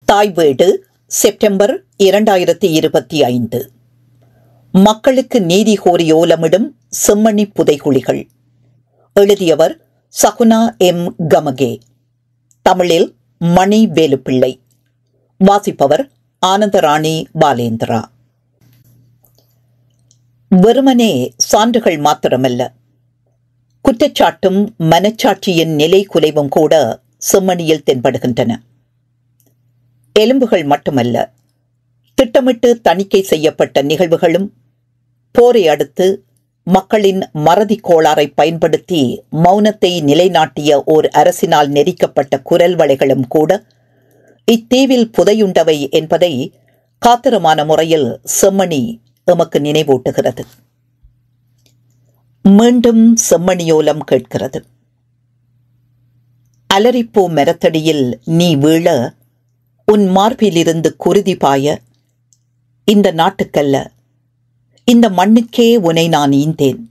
தாய் வீடு செப்டம்பர் 2025. மக்களுக்கு நீதி கோரி ஓலமிடும் செம்மணி புதைகுழிகள். எழுதியவர் சகுனா எம். கமகே. தமிழில் மணி வேலுப்பிள்ளை. வாசிப்பவர் ஆனந்தராணி பாலேந்திரா. வெறுமனே சான்றுகள் மாத்திரமல்ல, குற்றச்சாட்டும் மனச்சாட்சியின் நிலை குலைவும் கூட செம்மணியில் தென்படுகின்றன. எலும்புகள் மட்டுமல்ல, திட்டமிட்டு தணிக்கை செய்யப்பட்ட நிகழ்வுகளும், போரை அடுத்து மக்களின் மறதி கோளாறை பயன்படுத்தி மௌனத்தை நிலைநாட்டிய ஓர் அரசினால் நெரிக்கப்பட்ட குரல் வளைகளும் கூட இத்தீவில் புதையுண்டவை என்பதை காத்திரமான முறையில் செம்மணி எமக்கு நினைவூட்டுகிறது. மீண்டும் செம்மணியோலம் கேட்கிறது. அலரிப்பூ மரத்தடியில் நீ வீழ, உன் மார்பிலிருந்து குருதி பாய, இந்த நாட்டுக்கல்ல இந்த மண்ணுக்கே உனை நான் ஈந்தேன்.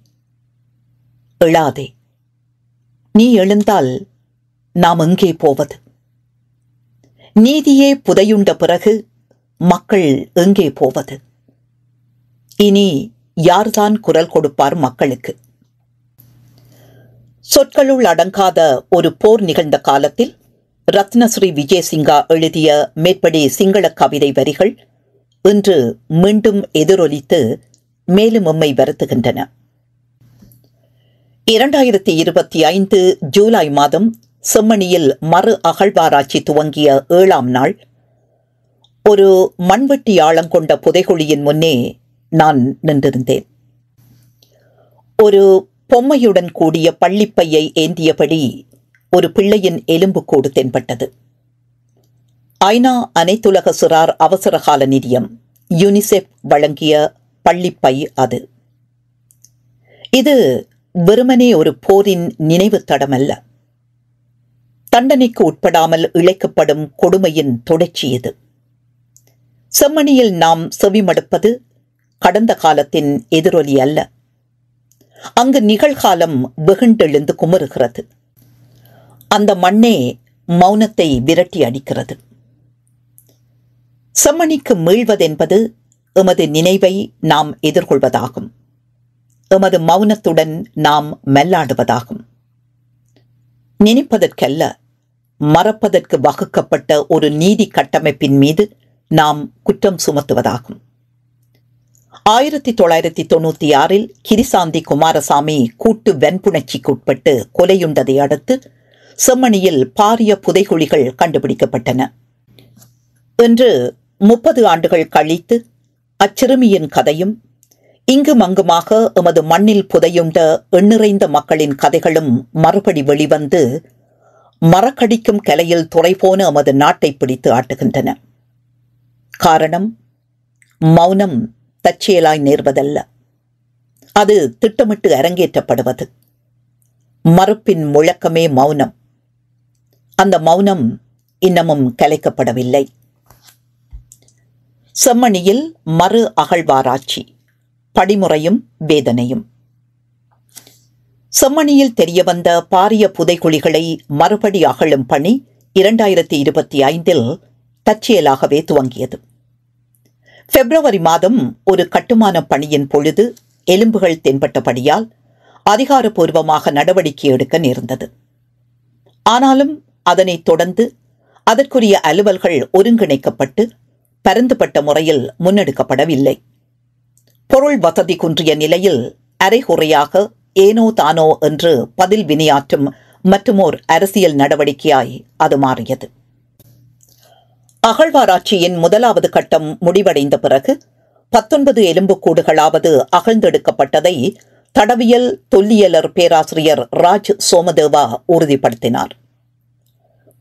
எழாதே, நீ எழுந்தால் நாம் எங்கே போவது? நீதியே புதையுண்ட பிறகு மக்கள் எங்கே போவது? இனி யார்தான் குரல் கொடுப்பார் மக்களுக்கு? சொற்களுள் அடங்காத ஒரு போர் நிகழ்ந்த காலத்தில் ரத்னஸ்ரீ விஜயசிங்கா எழுதிய மேற்படி சிங்கள கவிதை வரிகள் இன்று மீண்டும் எதிரொலித்து மேலும் எம்மை வருத்துகின்றன. 2025 ஜூலை மாதம் செம்மணியில் மறு அகழ்வாராய்ச்சி துவங்கிய 7ஆம் நாள் ஒரு மண்வெட்டி ஆழம் கொண்ட புதைகுழியின் முன்னே நான் நின்றிருந்தேன். ஒரு பொம்மையுடன் கூடிய பள்ளிப்பையை ஏந்தியபடி ஒரு பிள்ளையின் எலும்புக்கூடு தென்பட்டது. ஐநா அனைத்துலக சிறார் அவசரகால நிதியம் யுனிசெஃப் வழங்கிய பள்ளிப்பை அது. இது வெறுமனே ஒரு போரின் நினைவு தடமல்ல, தண்டனைக்கு உட்படாமல் இழைக்கப்படும் கொடுமையின் தொடர்ச்சி இது. செம்மணியில் நாம் செவிமடுப்பது கடந்த காலத்தின் எதிரொலி அல்ல. அங்கு நிகழ்காலம் வெகுண்டெழுந்து குமுறுகிறது. அந்த மண்ணே மௌனத்தை விரட்டி அடிக்கிறது. செம்மணிக்கு மீள்வதென்பது எமது நினைவை நாம் எதிர்கொள்வதாகும். எமது மௌனத்துடன் நாம் மல்லாடுவதாகும். நினைப்பதற்கல்ல, மறப்பதற்கு வகுக்கப்பட்ட ஒரு நீதி கட்டமைப்பின் மீது நாம் குற்றம் சுமத்துவதாகும். 1996 கிரிசாந்தி குமாரசாமி கூட்டு வன்புணர்ச்சிக்குட்பட்டு கொலையுண்டதை அடுத்து செம்மணியில் பாரிய புதைகுழிகள் கண்டுபிடிக்கப்பட்டன. இன்று 30 ஆண்டுகள் கழித்து அச்சிறுமியின் கதையும், இங்கும் அங்குமாக எமது மண்ணில் புதையுண்ட எண்ணிறைந்த மக்களின் கதைகளும் மறுபடி வெளிவந்து மறக்கடிக்கும் கலையில் துறைபோன எமது நாட்டை பிடித்து ஆட்டுகின்றன. காரணம், மௌனம் தற்செயலாய் நேர்வதல்ல, அது திட்டமிட்டு அரங்கேற்றப்படுவது. மறுப்பின் முழக்கமே மௌனம். அந்த மௌனம் இன்னமும் கலைக்கப்படவில்லை. செம்மணியில் மறு அகழ்வாராய்ச்சி, படிமுறையும் வேதனையும். செம்மணியில் தெரியவந்த பாரிய புதைகுழிகளை மறுபடி அகழும் பணி 2025 தற்செயலாகவே துவங்கியது. பிப்ரவரி மாதம் ஒரு கட்டுமான பணியின் பொழுது எலும்புகள் தென்பட்டபடியால் அதிகாரப்பூர்வமாக நடவடிக்கை எடுக்க நேர்ந்தது. ஆனாலும் அதனைத் தொடர்ந்து அதற்குரிய அலுவல்கள் ஒருங்கிணைக்கப்பட்டு பரந்துபட்ட முறையில் முன்னெடுக்கப்படவில்லை. பொருள் வசதி குன்றிய நிலையில் அரைகுறையாக ஏனோ தானோ என்று பதில் வினையாற்றும் மற்றுமோர் அரசியல் நடவடிக்கையாய் அது மாறியது. அகழ்வாராய்ச்சியின் முதலாவது கட்டம் முடிவடைந்த பிறகு 19 எலும்புக்கூடுகளாவது அகழ்ந்தெடுக்கப்பட்டதை தடவியல் தொல்லியலர் பேராசிரியர் ராஜ் சோமதேவா உறுதிப்படுத்தினார்.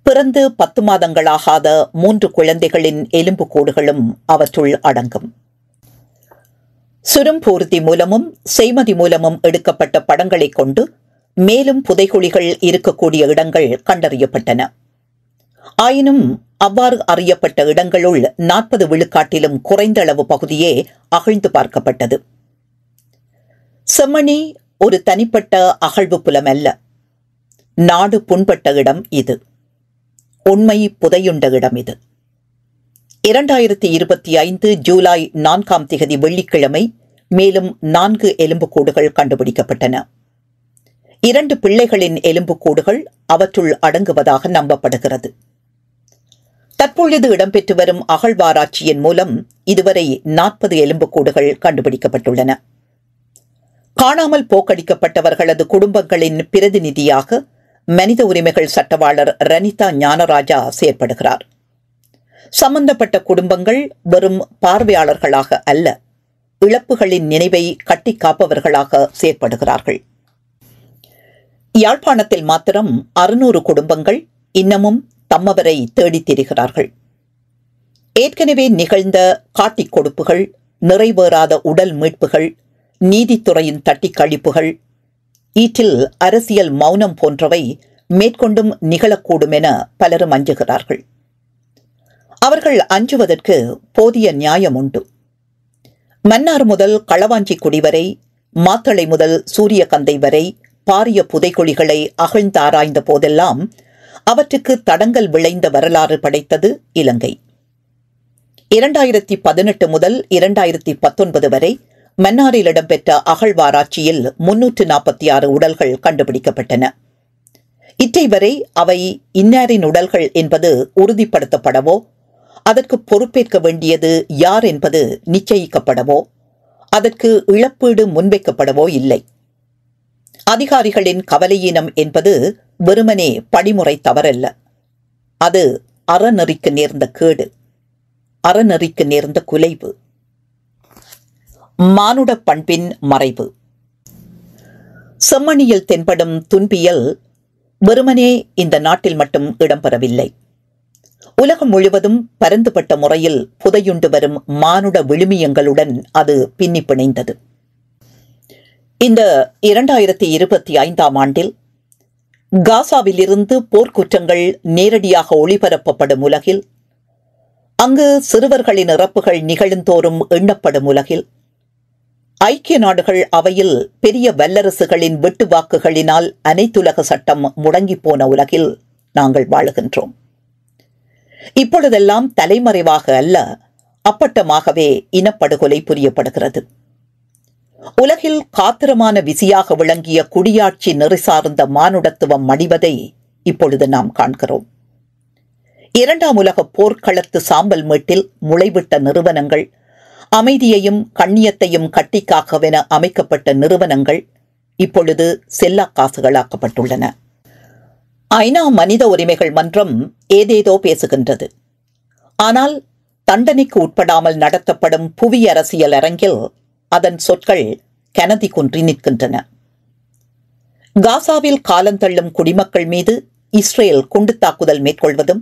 பிறந்து 10 மாதங்களாகாத 3 குழந்தைகளின் எலும்புக்கூடுகளும் அவற்றுள் அடங்கும். சுரும்பூர்த்தி மூலமும் செய்மதி மூலமும் எடுக்கப்பட்ட படங்களை கொண்டு மேலும் புதைகுழிகள் இருக்கக்கூடிய இடங்கள் கண்டறியப்பட்டன. ஆயினும் அவ்வாறு அறியப்பட்ட இடங்களுள் 40 விழுக்காட்டிலும் குறைந்த அளவு பகுதியே அகழ்ந்து பார்க்கப்பட்டது. செம்மணி ஒரு தனிப்பட்ட அகழ்வு புலம் அல்ல. நாடு புண்பட்ட இடம் இது. உண்மை புதையுண்ட இடம் இது. 2025 ஜூலை 4 வெள்ளிக்கிழமை மேலும் 4 எலும்புக்கூடுகள் கண்டுபிடிக்கப்பட்டன. 2 பிள்ளைகளின் எலும்புக்கூடுகள் அவற்றுள் அடங்குவதாக நம்பப்படுகிறது. தற்பொழுது இடம்பெற்று வரும் அகழ்வாராய்ச்சியின் மூலம் இதுவரை 40 எலும்புக்கூடுகள் கண்டுபிடிக்கப்பட்டுள்ளன. காணாமல் போக்கடிக்கப்பட்டவர்களது குடும்பங்களின் பிரதிநிதியாக மனித உரிமைகள் சட்டவாளர் ரனிதா ஞானராஜா செயற்படுகிறார். சம்பந்தப்பட்ட குடும்பங்கள் வெறும் பார்வையாளர்களாக அல்ல, இழப்புகளின் நினைவை கட்டி காப்பவர்களாக செயற்படுகிறார்கள். யாழ்ப்பாணத்தில் மாத்திரம் 600 குடும்பங்கள் இன்னமும் தம்மவரை தேடித் திரிகிறார்கள். ஏற்கனவே நிகழ்ந்த காட்டிக் கொடுப்புகள், நிறைவேறாத உடல் மீட்புகள், நீதித்துறையின் தட்டிக் கழிப்புகள், ஈட்டில் அரசியல் மௌனம் போன்றவை மேற்கொண்டும் நிகழக்கூடும் என பலரும் அஞ்சுகிறார்கள். அவர்கள் அஞ்சுவதற்கு போதிய நியாயம் உண்டு. மன்னார் முதல் களவாஞ்சிக்குடி வரை, மாத்தளை முதல் சூரியகந்தை வரை பாரிய புதைகுழிகளை அகழ்ந்தாராய்ந்த போதெல்லாம் அவற்றுக்கு தடங்கல் விளைந்த வரலாறு படைத்தது இலங்கை. 2018 முதல் 2019 வரை மன்னாரில் இடம்பெற்ற அகழ்வாராய்ச்சியில் 346 உடல்கள் கண்டுபிடிக்கப்பட்டன. இற்றை வரை அவை இன்னாரின் உடல்கள் என்பது உறுதிப்படுத்தப்படவோ, அதற்கு பொறுப்பேற்க வேண்டியது யார் என்பது நிச்சயிக்கப்படவோ, அதற்கு இழப்பீடு முன்வைக்கப்படவோ இல்லை. அதிகாரிகளின் கவலையீனம் என்பது வெறுமனே படிமுறை தவறல்ல. அது அறநெறிக்கு நேர்ந்த கேடு, அறநெறிக்கு நேர்ந்த குலைவு. மானுட பண்பின் மறைவு. செம்மணியில் தென்படும் துன்பியல் வெறுமனே இந்த நாட்டில் மட்டும் இடம்பெறவில்லை. உலகம் முழுவதும் பரந்துபட்ட முறையில் புதையுண்டு வரும் மானுட விழுமியங்களுடன் அது பின்னி பிணைந்தது. இந்த 2025 ஆண்டில் காசாவிலிருந்து போர்க்குற்றங்கள் நேரடியாக ஒளிபரப்பப்படும் உலகில், அங்கு சிறுவர்களின் இறப்புகள் நிகழ்ந்தோறும் எண்ணப்படும் உலகில், ஐக்கிய நாடுகள் அவையில் பெரிய வல்லரசுகளின் வெட்டு வாக்குகளினால் அனைத்துலக சட்டம் முடங்கி போன உலகில் நாங்கள் வாழுகின்றோம். இப்பொழுதெல்லாம் தலைமறைவாக அல்ல, அப்பட்டமாகவே இனப்படுகொலை புரியப்படுகிறது. உலகில் காத்திரமான விசியாக விளங்கிய குடியாட்சி நெறி சார்ந்த மானுடத்துவம் மடிவதை இப்பொழுது நாம் காண்கிறோம். 2ஆம் உலக போர்க்களத்து சாம்பல் மேட்டில் முளைவிட்ட நிறுவனங்கள், அமைதியையும் கண்ணியத்தையும் கட்டிக்காக்கவென அமைக்கப்பட்ட நிறுவனங்கள் இப்பொழுது செல்லா காசுகளாக்கப்பட்டுள்ளன. ஐநா மனித உரிமைகள் மன்றம் ஏதேதோ பேசுகின்றது. ஆனால் தண்டனைக்கு உட்படாமல் நடத்தப்படும் புவி அரசியல் அரங்கில் அதன் சொற்கள் கனதி குன்றி நிற்கின்றன. காசாவில் காலந்தள்ளும் குடிமக்கள் மீது இஸ்ரேல் குண்டு தாக்குதல் மேற்கொள்வதும்,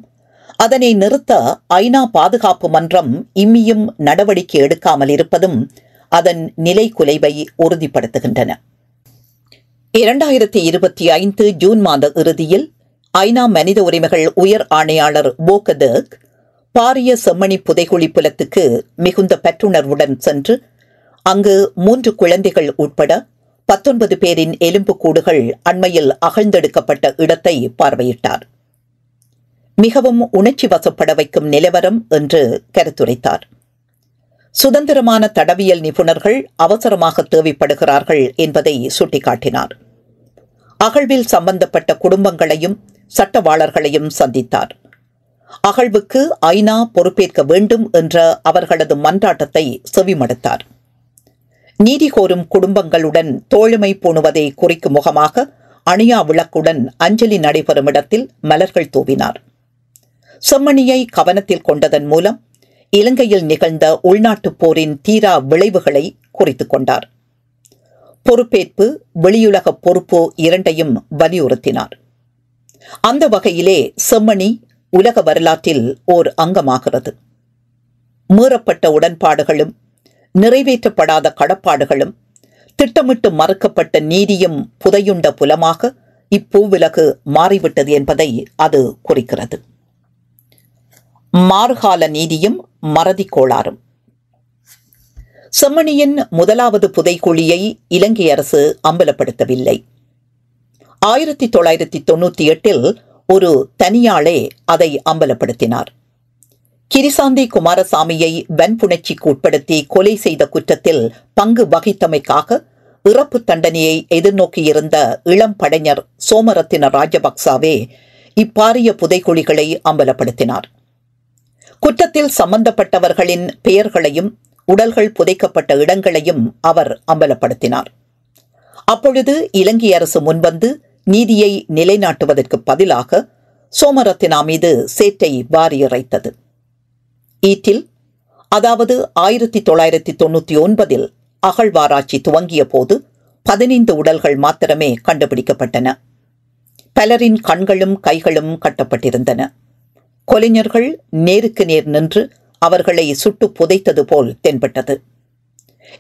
அதனை நிறுத்த ஐநா பாதுகாப்பு மன்றம் இம்மியும் நடவடிக்கை எடுக்காமல் இருப்பதும் அதன் நிலை குலைவை உறுதிப்படுத்துகின்றன. 2025 ஜூன் மாத இறுதியில் ஐநா மனித உரிமைகள் உயர் ஆணையாளர் வோல்கர் டர்க் பாரிய செம்மணி புதைகுழி புலத்துக்கு மிகுந்த பற்றுணர்வுடன் சென்று அங்கு 3 குழந்தைகள் உட்பட 19 பேரின் எலும்புக்கூடுகள் அண்மையில் அகழ்ந்தெடுக்கப்பட்ட இடத்தை பார்வையிட்டார். மிகவும் உணர்ச்சி வசப்பட வைக்கும் நிலவரம் என்று கருத்துரைத்தார். சுதந்திரமான தடவியல் நிபுணர்கள் அவசரமாக தேவைப்படுகிறார்கள் என்பதை சுட்டிக்காட்டினார். அகழ்வில் சம்பந்தப்பட்ட குடும்பங்களையும் சட்டவாளர்களையும் சந்தித்தார். அகழ்வுக்கு ஐநா பொறுப்பேற்க வேண்டும் என்ற அவர்களது மன்றாட்டத்தை செவிமடுத்தார். நீதி கோரும் குடும்பங்களுடன் தோழமை பூணுவதை குறிக்கும் முகமாக அணியா விளக்குடன் அஞ்சலி நடைபெறும் இடத்தில் மலர்கள் தூவினார். செம்மணியை கவனத்தில் கொண்டதன் மூலம் இலங்கையில் நிகழ்ந்த உள்நாட்டுப் போரின் தீரா விளைவுகளை குறித்துக் கொண்டார். பொறுப்பேற்பு, வெளியுலக பொறுப்பு இரண்டையும் வலியுறுத்தினார். அந்த வகையிலே செம்மணி உலக வரலாற்றில் ஓர் அங்கமாகிறது. மீறப்பட்ட உடன்பாடுகளும் நிறைவேற்றப்படாத கடப்பாடுகளும் திட்டமிட்டு மறுக்கப்பட்ட நீதியும் புதையுண்ட புலமாக இப்பூவிலகு மாறிவிட்டது என்பதை அது குறிக்கிறது. மாறுகால நீதியும் மறதி கோளாறும். செம்மணியின் முதலாவது புதைக்குழியை இலங்கை அரசு அம்பலப்படுத்தவில்லை. 1998 ஒரு தனியாளே அதை அம்பலப்படுத்தினார். கிரிசாந்தி குமாரசாமியை வன்புணர்ச்சிக்கு உட்படுத்தி கொலை செய்த குற்றத்தில் பங்கு வகித்தமைக்காக இறப்பு தண்டனையை எதிர்நோக்கியிருந்த இளம் படைஞர் சோமரத்தின ராஜபக்சாவே இப்பாரிய புதைகுழிகளை அம்பலப்படுத்தினார். குற்றத்தில் சம்பந்தப்பட்டவர்களின் பெயர்களையும் உடல்கள் புதைக்கப்பட்ட இடங்களையும் அவர் அம்பலப்படுத்தினார். அப்பொழுது இலங்கை அரசு முன்வந்து நீதியை நிலைநாட்டுவதற்கு பதிலாக சோமரத்தினா மீது சேற்றை வாரி இறைத்தது. ஈட்டில், அதாவது 1999 அகழ்வாராய்ச்சி துவங்கிய போது 15 உடல்கள் மாத்திரமே கண்டுபிடிக்கப்பட்டன. பலரின் கண்களும் கைகளும் கட்டப்பட்டிருந்தன. கொலைஞர்கள் நேருக்கு நேர் நின்று அவர்களை சுட்டு புதைத்தது போல் தென்பட்டது.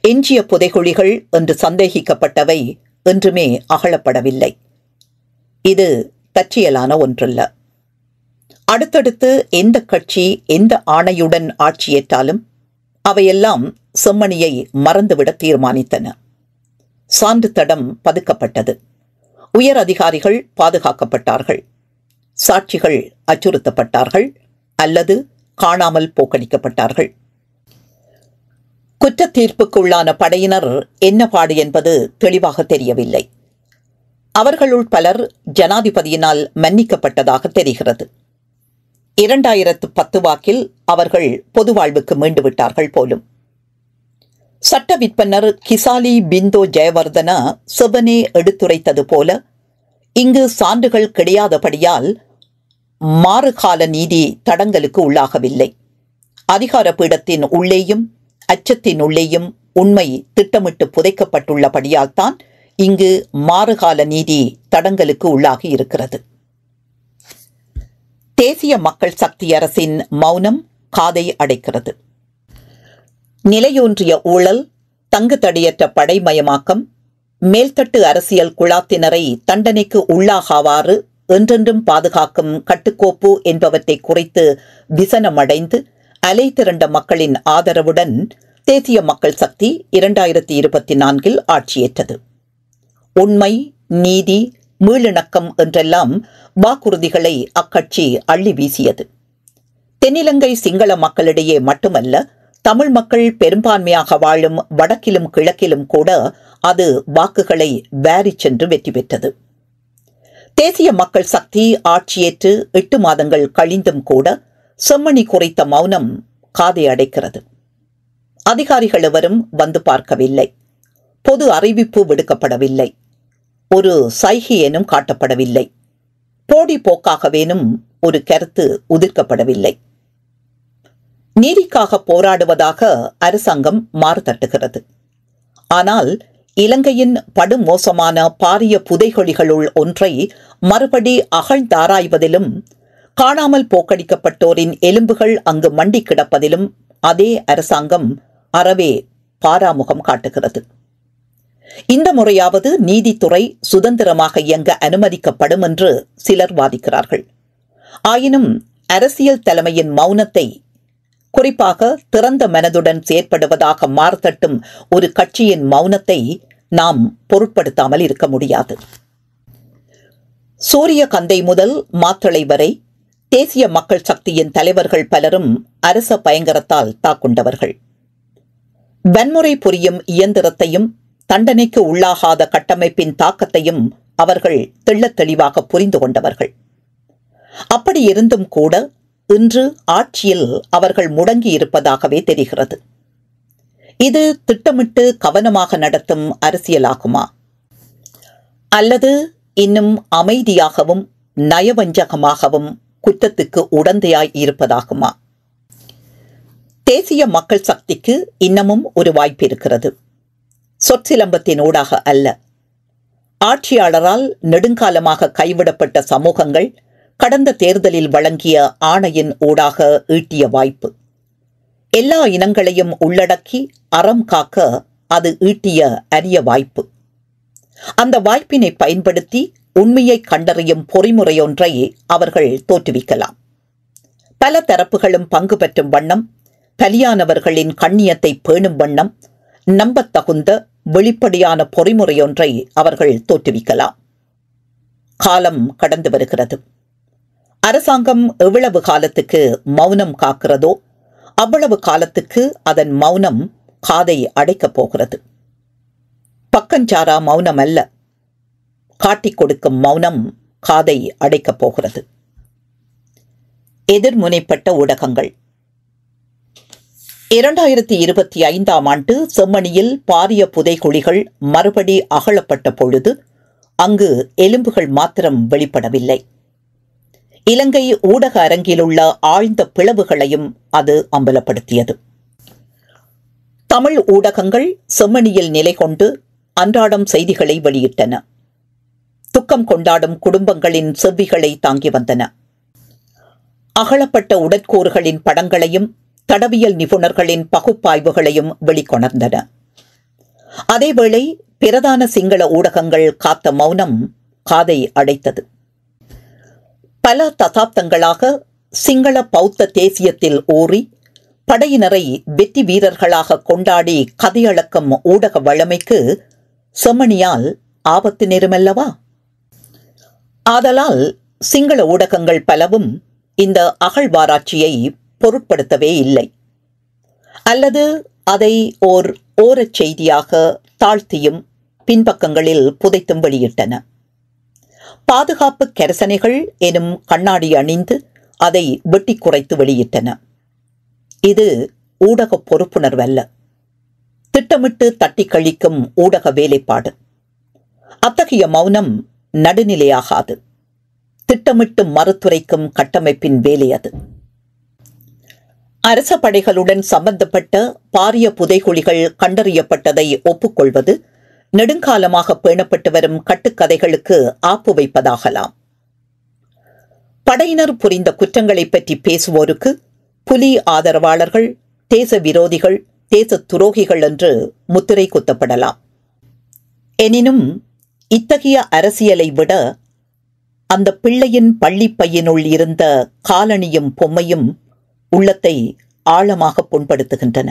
எஞ்சிய புதைகுழிகள் என்று சந்தேகிக்கப்பட்டவை என்றுமே அகழப்படவில்லை. இது தற்செயலான ஒன்றல்ல. அடுத்தடுத்து எந்த கட்சி எந்த ஆணையுடன் ஆட்சியேற்றாலும் அவையெல்லாம் செம்மணியை மறந்துவிட தீர்மானித்தன. சான்று தடம் பதுக்கப்பட்டது. உயர் அதிகாரிகள் பாதுகாக்கப்பட்டார்கள். சாட்சிகள் அச்சுறுத்தப்பட்டார்கள் அல்லது காணாமல் போக்கடிக்கப்பட்டார்கள். குற்ற தீர்ப்புக்குள்ளான படையினர் என்ன பாடு என்பது தெளிவாக தெரியவில்லை. அவர்களுள் பலர் ஜனாதிபதியினால் மன்னிக்கப்பட்டதாக தெரிகிறது. 2010 வாக்கில் அவர்கள் பொது வாழ்வுக்கு மீண்டு விட்டார்கள் போலும். சட்ட விற்பனர் கிசாலி பிந்தோ ஜெயவர்தன செவனே எடுத்துரைத்தது போல இங்கு சான்றுகள் கிடையாதபடியால் மாறுகால நீதி தடங்கலுக்கு உள்ளாகவில்லை. அதிகார பீடத்தின் உள்ளேயும் அச்சத்தின் உள்ளேயும் உண்மை திட்டமிட்டு புதைக்கப்பட்டுள்ளபடியால் தான் இங்கு மாறுகால நீதி தடங்கலுக்கு உள்ளாகி இருக்கிறது. தேசிய மக்கள் சக்தி அரசின் மௌனம் காதை அடைக்கிறது. நிலையொன்றிய ஊழல், தங்கு தடையற்ற படைமயமாக்கம், மேல்தட்டு அரசியல் குழாத்தினரை தண்டனைக்கு உள்ளாகாவாறு என்றென்றும் பாதுகாக்கும் கட்டுக்கோப்பு என்பவற்றை குறித்து விசனமடைந்து அலை திரண்ட மக்களின் ஆதரவுடன் தேசிய மக்கள் சக்தி 2024 ஆட்சியேற்றது. உண்மை, நீதி, மீளிணக்கம் என்றெல்லாம் வாக்குறுதிகளை அக்கட்சி அள்ளி வீசியது. தென்னிலங்கை சிங்கள மக்களிடையே மட்டுமல்ல, தமிழ் மக்கள் பெரும்பான்மையாக வாழும் வடக்கிலும் கிழக்கிலும் கூட அது வாக்குகளை வாரி சென்று வெற்றி பெற்றது. தேசிய மக்கள் சக்தி ஆட்சியேற்று 8 மாதங்கள் கழிந்தும் கூட செம்மணி குறித்த மௌனம் காதை அடைக்கிறது. அதிகாரிகள் எவரும் வந்து பார்க்கவில்லை. பொது அறிவிப்பு விடுக்கப்படவில்லை. ஒரு சைகையேனும் காட்டப்படவில்லை. போடி போக்காகவேனும் ஒரு கருத்து உதிர்க்கப்படவில்லை. நீதிக்காக போராடுவதாக அரசாங்கம் மாறுதட்டுகிறது. ஆனால் இலங்கையின் படுமோசமான பாரிய புதைகுழிகளுள் ஒன்றை மறுபடி அகழ்ந்தாராய்வதிலும் காணாமல் போக்கடிக்கப்பட்டோரின் எலும்புகள் அங்கு மண்டி கிடப்பதிலும் அதே அரசாங்கம் அறவே பாராமுகம் காட்டுகிறது. இந்த முறையாவது நீதித்துறை சுதந்திரமாக இயங்க அனுமதிக்கப்படும் என்று சிலர் வாதிக்கிறார்கள். ஆயினும் அரசியல் தலைமையின் மௌனத்தை, குறிப்பாக திறந்த மனதுடன் செயற்படுவதாக மாறுதட்டும் ஒரு கட்சியின் மௌனத்தை நாம் பொருட்படுத்தாமல் இருக்க முடியாது. சூரிய கந்தை முதல் மாத்தளை வரை தேசிய மக்கள் சக்தியின் தலைவர்கள் பலரும் அரச பயங்கரத்தால் தாக்குண்டவர்கள். வன்முறை புரியும் இயந்திரத்தையும் தண்டனைக்கு உள்ளாகாத கட்டமைப்பின் தாக்கத்தையும் அவர்கள் தெள்ளத் தெளிவாக புரிந்து கொண்டவர்கள். அப்படி இருந்தும் கூட இன்று ஆட்சியில் அவர்கள் முடங்கி இருப்பதாகவே தெரிகிறது. இது திட்டமிட்டு கவனமாக நடத்தும் அரசியலாகுமா, அல்லது இன்னும் அமைதியாகவும் நயவஞ்சகமாகவும் குற்றத்துக்கு உடந்தையாய் இருப்பதாகுமா? தேசிய மக்கள் சக்திக்கு இன்னமும் ஒரு வாய்ப்பு இருக்கிறது. சொற்சிலம்பத்தின் ஊடாக அல்ல. ஆட்சியாளரால் நெடுங்காலமாக கைவிடப்பட்ட சமூகங்கள் கடந்த தேர்தலில் வழங்கிய ஆணையின் ஊடாக ஈட்டிய வாய்ப்பு. எல்லா இனங்களையும் உள்ளடக்கி அறம் காக்க அது ஈட்டிய அரிய வாய்ப்பு. அந்த வாய்ப்பினை பயன்படுத்தி உண்மையை கண்டறியும் பொறிமுறையொன்றை அவர்கள் தோற்றுவிக்கலாம். பல தரப்புகளும் பங்கு பெற்றும் வண்ணம், பலியானவர்களின் கண்ணியத்தை பேணும் வண்ணம் நம்பத்தகுந்த வெளிப்படையான பொறிமுறையொன்றை அவர்கள் தோற்றுவிக்கலாம். காலம் கடந்து வருகிறது. அரசாங்கம் எவ்வளவு காலத்துக்கு மௌனம் காக்கிறதோ அவ்வளவு காலத்துக்கு அதன் மௌனம் காதை அடைக்கப் போகிறது. பக்கஞ்சாரா மௌனம் அல்ல, காட்டிக் கொடுக்கும் மௌனம் காதை அடைக்கப் போகிறது. எதிர்முனைப்பட்ட ஊடகங்கள். 2025ஆம் ஆண்டு செம்மணியில் பாரிய புதைகுழிகள் மறுபடி அகழப்பட்ட பொழுது அங்கு எலும்புகள் மாத்திரம் வெளிப்படவில்லை. இலங்கை ஊடக அரங்கிலுள்ள ஆழ்ந்த பிளவுகளையும் அது அம்பலப்படுத்தியது. தமிழ் ஊடகங்கள் செம்மணியில் நிலை கொண்டு அன்றாடம் செய்திகளை வெளியிட்டன. துக்கம் கொண்டாடும் குடும்பங்களின் செவ்விகளை தாங்கி வந்தன. அகழப்பட்ட உடற்கூறுகளின் படங்களையும் தடவியல் நிபுணர்களின் பகுப்பாய்வுகளையும் வெளிக்கொணர்ந்தன. அதேவேளை பிரதான சிங்கள ஊடகங்கள் காத்த மௌனம் காதை அடைத்தது. பல தசாப்தங்களாக சிங்கள பௌத்த தேசியத்தில் ஊறி படையினரை வெற்றி வீரர்களாக கொண்டாடி கதையளக்கும் ஊடக வழமைக்கு செம்மணியால் ஆபத்து நேருமல்லவா? ஆதலால் சிங்கள ஊடகங்கள் பலவும் இந்த அகழ்வாராய்ச்சியை பொருட்படுத்தவே இல்லை, அல்லது அதை ஓர் ஓரச் செய்தியாக தாழ்த்தியும் பின்பக்கங்களில் புதைத்தும் வெளியிட்டன. பாதுகாப்பு கரசனைகள் எனும் கண்ணாடி அணிந்து அதை வெட்டி குறைத்து வெளியிட்டன. இது ஊடக பொறுப்புணர்வல்ல, திட்டமிட்டு தட்டி கழிக்கும் ஊடக வேலைப்பாடு. அத்தகைய மௌனம் நடுநிலையாகாது, திட்டமிட்டு மறுத்துரைக்கும் கட்டமைப்பின் வேலை அது. அரச படைகளுடன் சம்பந்தப்பட்ட பாரிய புதைகுழிகள் கண்டறியப்பட்டதை ஒப்புக்கொள்வது நெடுங்காலமாக பேணப்பட்டு வரும் கட்டுக்கதைகளுக்கு ஆப்பு வைப்பதாகலாம். படையினர் புரிந்த குற்றங்களை பற்றி பேசுவோருக்கு புலி ஆதரவாளர்கள், தேச விரோதிகள், தேச துரோகிகள் என்று முத்திரை குத்தப்படலாம். எனினும் இத்தகைய அரசியலை விட அந்த பிள்ளையின் பள்ளிப்பையினுள் இருந்த காலணியும் பொம்மையும் உள்ளத்தை ஆழமாக புண்படுத்துகின்றன.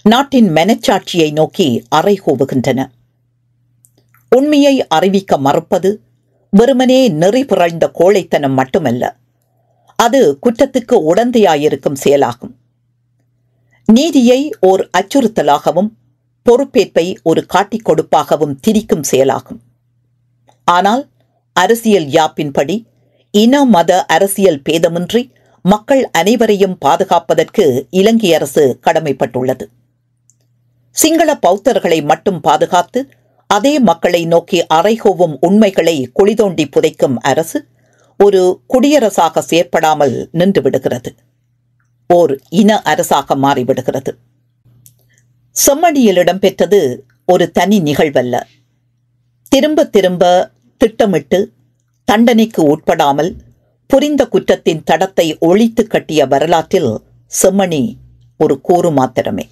நாட்டின் மனச்சாட்சியை நோக்கி அறைகூவுகின்றன. உண்மையை அறிவிக்க மறுப்பது வெறுமனே நெறி பிறழ்ந்த கோழைத்தனம் மட்டுமல்ல, அது குற்றத்துக்கு உடந்தையாயிருக்கும் செயலாகும். நீதியை ஓர் அச்சுறுத்தலாகவும் பொறுப்பேற்பை ஒரு காட்டிக் கொடுப்பாகவும் திரிக்கும் செயலாகும். ஆனால் அரசியல் யாப்பின்படி இன மத அரசியல் பேதமின்றி மக்கள் அனைவரையும் பாதுகாப்பதற்கு இலங்கை அரசு கடமைப்பட்டுள்ளது. சிங்கள பௌத்தர்களை மட்டும் பாதுகாத்து அதே மக்களை நோக்கி அறைகோவும் உண்மைகளை குளிதோண்டி புதைக்கும் அரசு ஒரு குடியரசாக செயற்படாமல் நின்றுவிடுகிறது, ஓர் இன அரசாக மாறிவிடுகிறது. செம்மணியில் இடம்பெற்றது ஒரு தனி நிகழ்வல்ல. திரும்ப திரும்ப திட்டமிட்டு தண்டனைக்கு உட்படாமல் புரிந்த குற்றத்தின் தடத்தை ஒழித்து கட்டிய வரலாற்றில் செம்மணி ஒரு கூறு மாத்திரமே.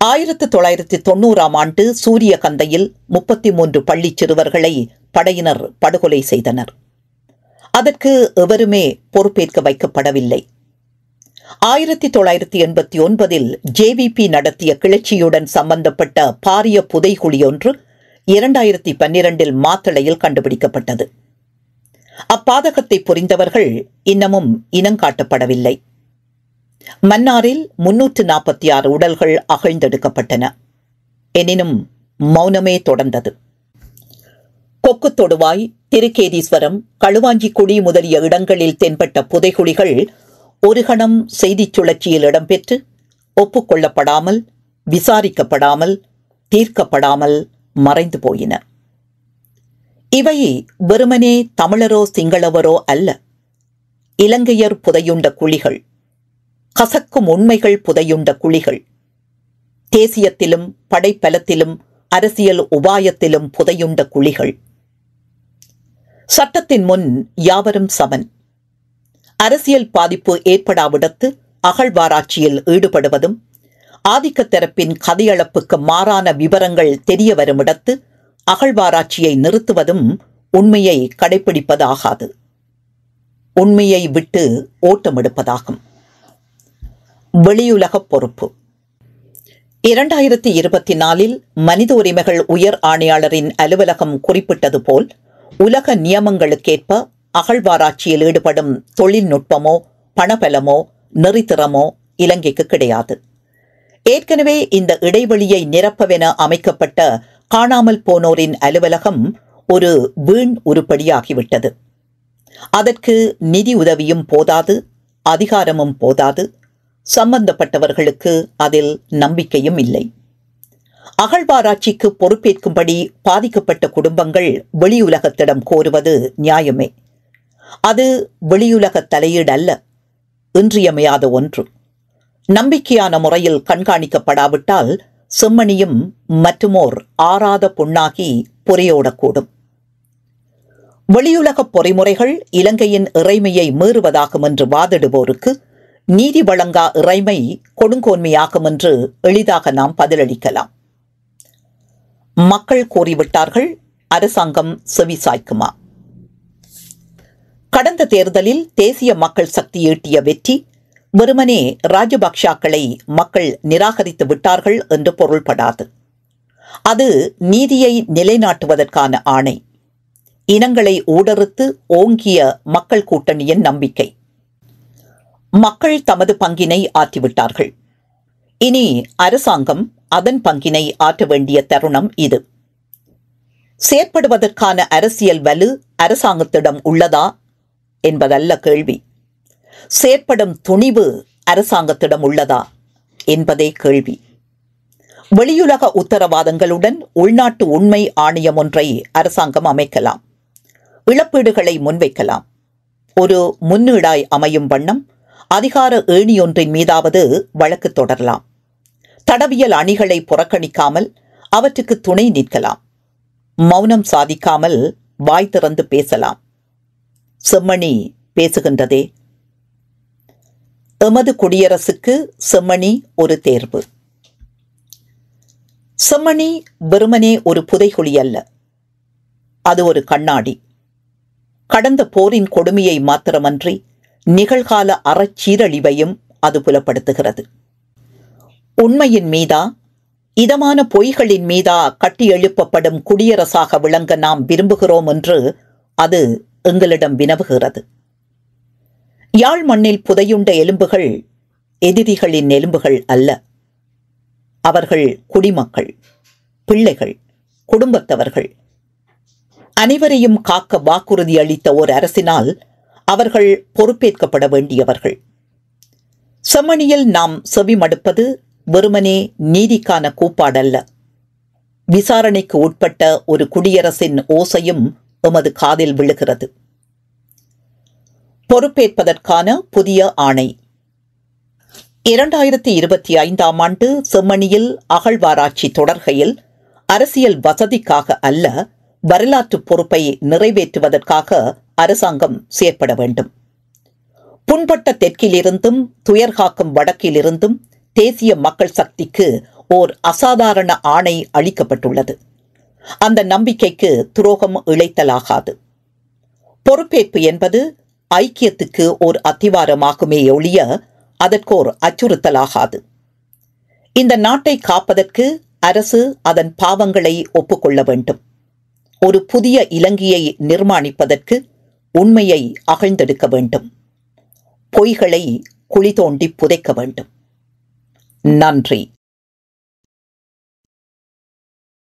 1990ஆம் ஆண்டு சூரியகந்தையில் 33 பள்ளி சிறுவர்களை படையினர் படுகொலை செய்தனர். அதற்கு எவருமே பொறுப்பேற்க வைக்கப்படவில்லை. 1989இல் ஜேவிபி நடத்திய கிளர்ச்சியுடன் சம்பந்தப்பட்ட பாரிய புதைகுழி ஒன்று 2012இல் மாத்தளையில் கண்டுபிடிக்கப்பட்டது. அப்பாதகத்தை புரிந்தவர்கள் இன்னமும் இனங்காட்டப்படவில்லை. மன்னாரில் 346 உடல்கள் அகழ்ந்தெடுக்கப்பட்டன. எனினும் மௌனமே தொடர்ந்தது. கொக்கு தொடுவாய், திருக்கேதீஸ்வரம், களுவாஞ்சிக்குடி முதலிய இடங்களில் தென்பட்ட புதைகுழிகள் ஒரு கணம் செய்திச் சுழற்சியில் இடம்பெற்று ஒப்புக்கொள்ளப்படாமல், விசாரிக்கப்படாமல், தீர்க்கப்படாமல் மறைந்து போயின. இவை வெறுமனே தமிழரோ சிங்களவரோ அல்ல, இலங்கையர் புதையுண்ட குழிகள், கசக்கும் உண்மைகள் புதையுண்ட குழிகள், தேசியத்திலும் படைப்பலத்திலும் அரசியல் உபாயத்திலும் புதையுண்ட குழிகள். சட்டத்தின் முன் யாவரும் சமன். அரசியல் பாதிப்பு ஏற்படாவிடத்து அகழ்வாராய்ச்சியில் ஈடுபடுவதும், ஆதிக்க தரப்பின் கதையளப்புக்கு மாறான விவரங்கள் தெரிய வருமிடத்து அகழ்வாராய்ச்சியை நிறுத்துவதும் உண்மையை கடைபிடிப்பதாகாது, உண்மையை விட்டு ஓட்டமெடுப்பதாகும். வெளியுலக பொறுப்பு. 2024இல் மனித உரிமைகள் உயர் ஆணையாளரின் அலுவலகம் குறிப்பிட்டது போல் உலக நியமங்களுக்கேற்ப அகழ்வாராய்ச்சியில் ஈடுபடும் தொழில்நுட்பமோ பணபலமோ நெறித்திறமோ இலங்கைக்கு கிடையாது. ஏற்கனவே இந்த இடைவெளியை நிரப்பவென அமைக்கப்பட்ட காணாமல் போனோரின் அலுவலகம் ஒரு வீண் உருப்படியாகிவிட்டது. அதற்கு நிதி உதவியும் போதாது, அதிகாரமும் போதாது, சம்பந்தப்பட்டவர்களுக்கு அதில் நம்பிக்கையும் இல்லை. அகழ்வாராய்ச்சிக்கு பொறுப்பேற்கும்படி பாதிக்கப்பட்ட குடும்பங்கள் வெளியுலகத்திடம் கோருவது நியாயமே. அது வெளியுலக தலையீடு அல்ல, இன்றியமையாத ஒன்று. நம்பிக்கையான முறையில் கண்காணிக்கப்படாவிட்டால் செம்மணியும் மற்றுமோர் ஆறாத புண்ணாகி பொறையோடக்கூடும். வெளியுலக பொறிமுறைகள் இலங்கையின் இறைமையை மீறுவதாகும் என்று வாதிடுவோருக்கு நீதி வழங்கா இறைமை கொடுங்கோன்மையாகும் என்று எளிதாக நாம் பதிலளிக்கலாம். மக்கள் கோரிவிட்டார்கள், அரசாங்கம் செவிசாய்க்குமா? கடந்த தேர்தலில் தேசிய மக்கள் சக்தி ஈட்டிய வெற்றி வெறுமனே ராஜபக்ஷாக்களை மக்கள் நிராகரித்து விட்டார்கள் என்று பொருள்படாது. அது நீதியை நிலைநாட்டுவதற்கான ஆணை, இனங்களை ஊடறுத்து ஓங்கிய மக்கள் கூட்டணியின் நம்பிக்கை. மக்கள் தமது பங்கினை ஆற்றிவிட்டார்கள். இனி அரசாங்கம் அதன் பங்கினை ஆற்ற வேண்டிய தருணம் இது. செயற்படுவதற்கான அரசியல் வலு அரசாங்கத்திடம் உள்ளதா என்பதல்ல கேள்வி. செயற்படும் துணிவு அரசாங்கத்திடம் உள்ளதா என்பதே கேள்வி. வெளியுலக உத்தரவாதங்களுடன் உள்நாட்டு உண்மை ஆணையம் ஒன்றை அரசாங்கம் அமைக்கலாம். இழப்பீடுகளை முன்வைக்கலாம். ஒரு முன்னீடாய் அமையும் வண்ணம் அதிகார ஏணியொன்றின் மீதாவது வழக்கு தொடரலாம். தடவியல் அணிகளை புறக்கணிக்காமல் அவற்றுக்கு துணை நிற்கலாம். மௌனம் சாதிக்காமல் வாய் திறந்து பேசலாம். செம்மணி பேசுகின்றதே. எமது குடியரசுக்கு செம்மணி ஒரு தேர்வு. செம்மணி வெறுமனே ஒரு புதைகுழி அல்ல, அது ஒரு கண்ணாடி. கடந்த போரின் கொடுமையை மாத்திரமன்றி நிகழ்கால அறச்சீரழிவையும் அது புலப்படுத்துகிறது. உண்மையின் மீதா, இதமான பொய்களின் மீதா கட்டி எழுப்பப்படும் குடியரசாக விளங்க நாம் விரும்புகிறோம் என்று அது எங்களிடம் வினவுகிறது. யாழ் மண்ணில் புதையுண்ட எலும்புகள் எதிரிகளின் எலும்புகள் அல்ல. அவர்கள் குடிமக்கள், பிள்ளைகள், குடும்பத்தவர்கள். அனைவரையும் காக்க வாக்குறுதி அளித்த ஓர் அரசினால் அவர்கள் பொறுப்பேற்கப்பட வேண்டியவர்கள். செம்மணியில் நாம் செவிமடுப்பது வெறுமனே நீதிக்கான கூப்பாடல்ல. விசாரணைக்கு உட்பட்ட ஒரு குடியரசின் ஓசையும் எமது காதில் விழுகிறது. பொறுப்பேற்பதற்கான புதிய ஆணை. 2025 ஆண்டு செம்மணியில் அகழ்வாராய்ச்சி தொடர்கையில் அரசியல் வசதிக்காக அல்ல, வரலாற்று பொறுப்பை நிறைவேற்றுவதற்காக அரசாங்கம் செயற்பட வேண்டும். புண்பட்ட தெற்கிலிருந்தும் துயர்காக்கும் வடக்கிலிருந்தும் தேசிய மக்கள் சக்திக்கு ஓர் அசாதாரண ஆணை அளிக்கப்பட்டுள்ளது. அந்த நம்பிக்கைக்கு துரோகம் இழைத்தலாகாது. பொறுப்பேற்பு என்பது ஐக்கியத்துக்கு ஓர் அத்திவாரமாகுமே ஒழிய அதற்கோர் அச்சுறுத்தலாகாது. இந்த நாட்டை காப்பதற்கு அரசு அதன் பாவங்களை ஒப்புக்கொள்ள வேண்டும். ஒரு புதிய இலங்கையை நிர்மாணிப்பதற்கு உண்மையை அகழ்ந்தெடுக்க வேண்டும். பொய்களை குழி தோண்டி புதைக்க வேண்டும். நன்றி.